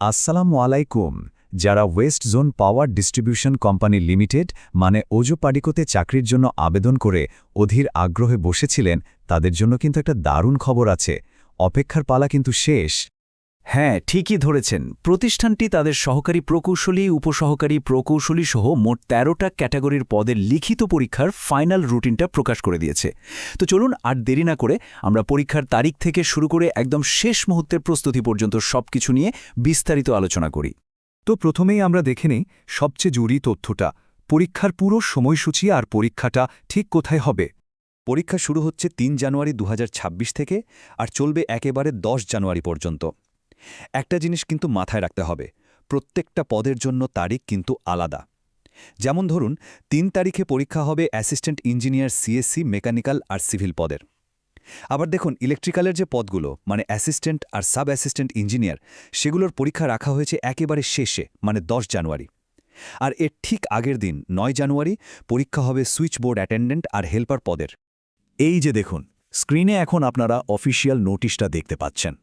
আসসালামু আলাইকুম। যারা West zone power distribution company limited মানে ওজো পাডিকোতে চাকরির জন্য আবেদন করে অধীর আগ্রহে বসেছিলেন, তাদের জন্য কিন্তু একটা দারুণ খবর আছে। অপেক্ষার পালা কিন্তু শেষ। হ্যাঁ, ঠিকই ধরেছেন। প্রতিষ্ঠানটি তাদের সহকারী প্রকৌশলী, উপসহকারী প্রকৌশলী সহ মোট ১৩টা ক্যাটাগরির পদের লিখিত পরীক্ষার ফাইনাল রুটিনটা প্রকাশ করে দিয়েছে। তো চলুন আর দেরি না করে আমরা পরীক্ষার তারিখ থেকে শুরু করে একদম শেষ মুহূর্তের প্রস্তুতি পর্যন্ত সবকিছু নিয়ে বিস্তারিত আলোচনা করি। তো প্রথমেই আমরা দেখে নিই সবচেয়ে জরুরি তথ্যটা, পরীক্ষার পুরো সময়সূচি আর পরীক্ষাটা ঠিক কোথায় হবে। পরীক্ষা শুরু হচ্ছে ৩ জানুয়ারি ২০২৬ থেকে আর চলবে একেবারে ১০ জানুয়ারি পর্যন্ত। একটা জিনিস কিন্তু মাথায় রাখতে হবে, প্রত্যেকটা পদের জন্য তারিখ কিন্তু আলাদা। যেমন ধরুন ৩ তারিখে পরীক্ষা হবে অ্যাসিস্ট্যান্ট ইঞ্জিনিয়ার সিএসসি মেকানিক্যাল আর সিভিল পদের। আবার দেখুন ইলেকট্রিক্যালের যে পদগুলো মানে অ্যাসিস্ট্যান্ট আর সাব অ্যাসিস্ট্যান্ট ইঞ্জিনিয়ার, সেগুলোর পরীক্ষা রাখা হয়েছে একেবারে শেষে মানে ১০ জানুয়ারি। আর এর ঠিক আগের দিন ৯ জানুয়ারি পরীক্ষা হবে সুইচ বোর্ড অ্যাটেন্ডেন্ট আর হেল্পার পদের। এই যে দেখুন, স্ক্রিনে এখন আপনারা অফিসিয়াল নোটিশটা দেখতে পাচ্ছেন।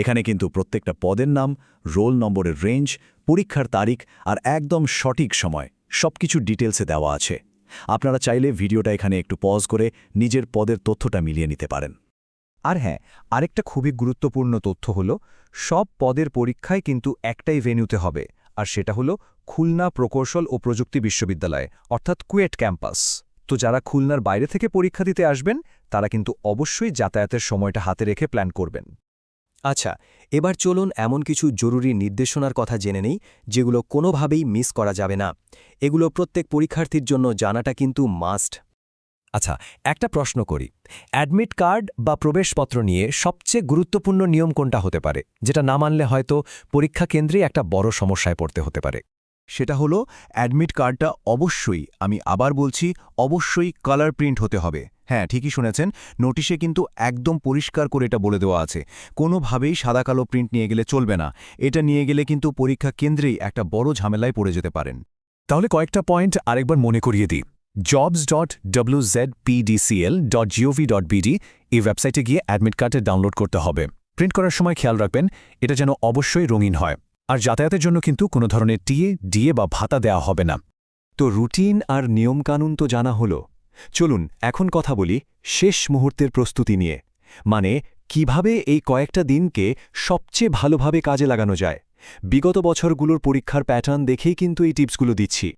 এখানে কিন্তু প্রত্যেকটা পদের নাম, রোল নম্বরের রেঞ্জ, পরীক্ষার তারিখ আর একদম সঠিক সময় সবকিছু ডিটেলসে দেওয়া আছে। আপনারা চাইলে ভিডিওটা এখানে একটু পজ করে নিজের পদের তথ্যটা মিলিয়ে নিতে পারেন। আর হ্যাঁ, আরেকটা খুবই গুরুত্বপূর্ণ তথ্য হলো সব পদের পরীক্ষায় কিন্তু একটাই ভেন্যুতে হবে, আর সেটা হলো খুলনা প্রকৌশল ও প্রযুক্তি বিশ্ববিদ্যালয় অর্থাৎ কুয়েট ক্যাম্পাস। তো যারা খুলনার বাইরে থেকে পরীক্ষা দিতে আসবেন তারা কিন্তু অবশ্যই যাতায়াতের সময়টা হাতে রেখে প্ল্যান করবেন। আচ্ছা, এবার চলুন এমন কিছু জরুরি নির্দেশনার কথা জেনে নেই যেগুলো কোনোভাবেই মিস করা যাবে না। এগুলো প্রত্যেক পরীক্ষার্থীর জন্য জানাটা কিন্তু মাস্ট। আচ্ছা, একটা প্রশ্ন করি, অ্যাডমিট কার্ড বা প্রবেশপত্র নিয়ে সবচেয়ে গুরুত্বপূর্ণ নিয়ম কোনটা হতে পারে, যেটা না মানলে হয়তো পরীক্ষা কেন্দ্রে একটা বড় সমস্যায় পড়তে হতে পারে? সেটা হলো অ্যাডমিট কার্ডটা অবশ্যই, আমি আবার বলছি, অবশ্যই কালার প্রিন্ট হতে হবে। হ্যাঁ, ঠিকই শুনেছেন, নোটিশে কিন্তু একদম পরিষ্কার করে এটা বলে দেওয়া আছে। কোনোভাবেই সাদা কালো প্রিন্ট নিয়ে গেলে চলবে না। এটা নিয়ে গেলে কিন্তু পরীক্ষা কেন্দ্রেই একটা বড় ঝামেলায় পড়ে যেতে পারেন। তাহলে কয়েকটা পয়েন্ট আরেকবার মনে করিয়ে দিই। jobs.wzpdcl.gov.bd এই ওয়েবসাইটে গিয়ে অ্যাডমিট কার্ডে ডাউনলোড করতে হবে। প্রিন্ট করার সময় খেয়াল রাখবেন এটা যেন অবশ্যই রঙিন হয়। আর যাতায়াতের জন্য কিন্তু কোনো ধরনের টিএ, ডিএ বা ভাতা দেওয়া হবে না। তো রুটিন আর নিয়মকানুন তো জানা হলো। চলুন এখন কথা বলি শেষ মুহূর্তের প্রস্তুতি নিয়ে, মানে কিভাবে এই কয়েকটা দিনকে সবচেয়ে ভালোভাবে কাজে লাগানো যায়। বিগত বছরগুলোর পরীক্ষার প্যাটার্ন দেখেই কিন্তু এই টিপসগুলো দিচ্ছি।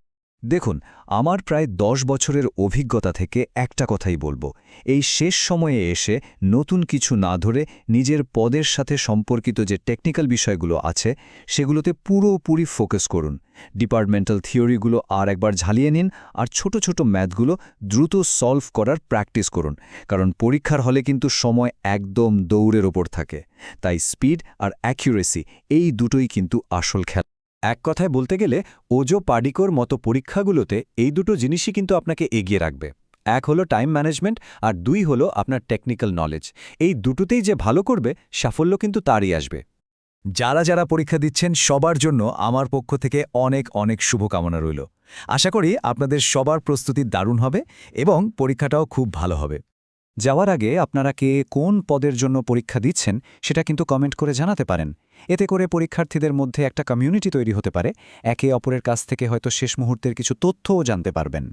দেখুন, আমার প্রায় ১০ বছরের অভিজ্ঞতা থেকে একটা কথাই বলবো, এই শেষ সময়ে এসে নতুন কিছু না ধরে নিজের পদের সাথে সম্পর্কিত যে টেকনিক্যাল বিষয়গুলো আছে সেগুলোতে পুরোপুরি ফোকাস করুন। ডিপার্টমেন্টাল থিওরিগুলো আর একবার ঝালিয়ে নিন, আর ছোট ছোট ম্যাথগুলো দ্রুত সলভ করার প্র্যাকটিস করুন, কারণ পরীক্ষার হলে কিন্তু সময় একদম দৌড়ের ওপর থাকে। তাই স্পিড আর অ্যাকিউরেসি এই দুটোই কিন্তু আসল খেলা। এক কথায় বলতে গেলে ওজো পাডিকোর মতো পরীক্ষাগুলোতে এই দুটো জিনিসই কিন্তু আপনাকে এগিয়ে রাখবে। এক হলো টাইম ম্যানেজমেন্ট আর দুই হলো আপনার টেকনিক্যাল নলেজ। এই দুটোতেই যে ভালো করবে সাফল্য কিন্তু তারই আসবে। যারা যারা পরীক্ষা দিচ্ছেন সবার জন্য আমার পক্ষ থেকে অনেক অনেক শুভকামনা রইল। আশা করি আপনাদের সবার প্রস্তুতি দারুণ হবে এবং পরীক্ষাটাও খুব ভালো হবে। যাওয়ার আগে আপনারা কে কোন পদের জন্য পরীক্ষা দিচ্ছেন সেটা কিন্তু কমেন্ট করে জানাতে পারেন। এতে করে পরীক্ষার্থীদের মধ্যে একটা কমিউনিটি তৈরি হতে পারে, একে অপরের কাছ থেকে হয়তো শেষ মুহূর্তের কিছু তথ্যও জানতে পারবেন।